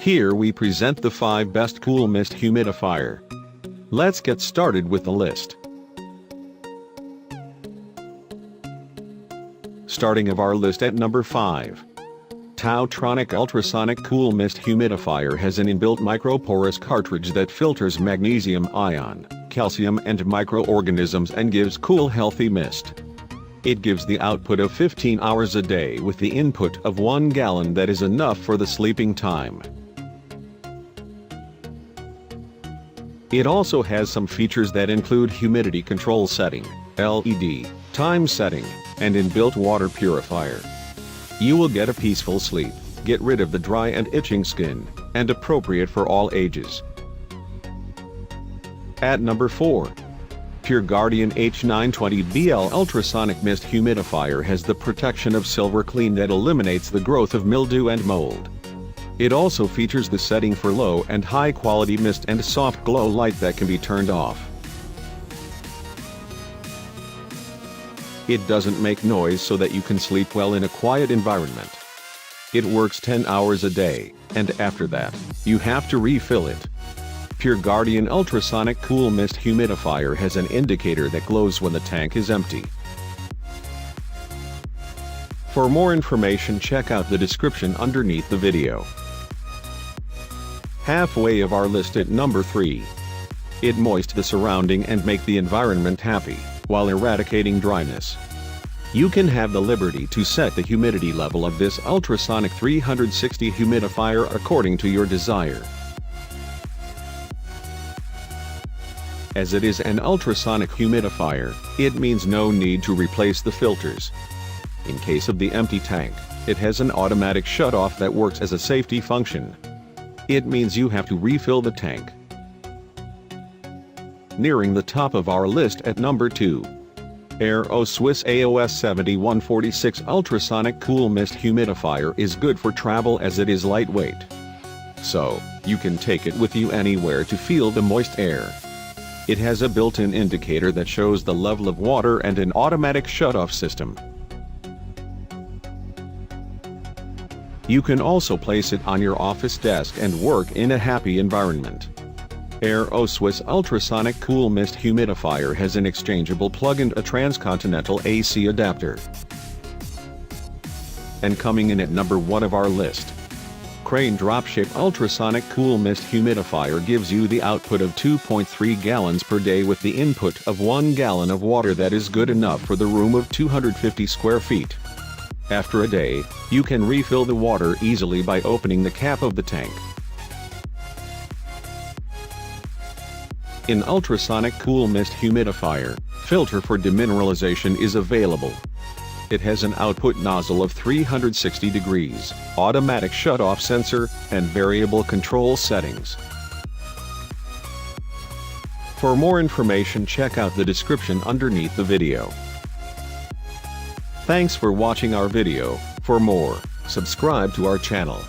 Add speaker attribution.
Speaker 1: Here we present the 5 best Cool Mist Humidifier. Let's get started with the list. Starting of our list at number 5. Tautronic Ultrasonic Cool Mist Humidifier has an inbuilt microporous cartridge that filters magnesium ion, calcium and microorganisms and gives cool healthy mist. It gives the output of 15 hours a day with the input of 1 gallon that is enough for the sleeping time. It also has some features that include humidity control setting, LED, time setting, and inbuilt water purifier. You will get a peaceful sleep, get rid of the dry and itching skin, and appropriate for all ages. At number 4. Pure Guardian H920BL Ultrasonic Mist Humidifier has the protection of Silver Clean that eliminates the growth of mildew and mold. It also features the setting for low and high quality mist and soft glow light that can be turned off. It doesn't make noise so that you can sleep well in a quiet environment. It works 10 hours a day, and after that, you have to refill it. Pure Guardian Ultrasonic Cool Mist Humidifier has an indicator that glows when the tank is empty. For more information, check out the description underneath the video. Halfway of our list at number 3. It moist the surrounding and make the environment happy, while eradicating dryness. You can have the liberty to set the humidity level of this ultrasonic 360 humidifier according to your desire. As it is an ultrasonic humidifier, it means no need to replace the filters. In case of the empty tank, it has an automatic shut-off that works as a safety function. It means you have to refill the tank. Nearing the top of our list at number 2. Aero Swiss AOS 7146 Ultrasonic Cool Mist Humidifier is good for travel as it is lightweight. So, you can take it with you anywhere to feel the moist air. It has a built-in indicator that shows the level of water and an automatic shut-off system. You can also place it on your office desk and work in a happy environment. Aero Swiss Ultrasonic Cool Mist Humidifier has an exchangeable plug and a transcontinental AC adapter. And coming in at number 1 of our list. Crane Dropship Ultrasonic Cool Mist Humidifier gives you the output of 2.3 gallons per day with the input of 1 gallon of water that is good enough for the room of 250 square feet. After a day, you can refill the water easily by opening the cap of the tank. In Ultrasonic Cool Mist Humidifier, filter for demineralization is available. It has an output nozzle of 360 degrees, automatic shut-off sensor, and variable control settings. For more information, check out the description underneath the video. Thanks for watching our video. For more, subscribe to our channel.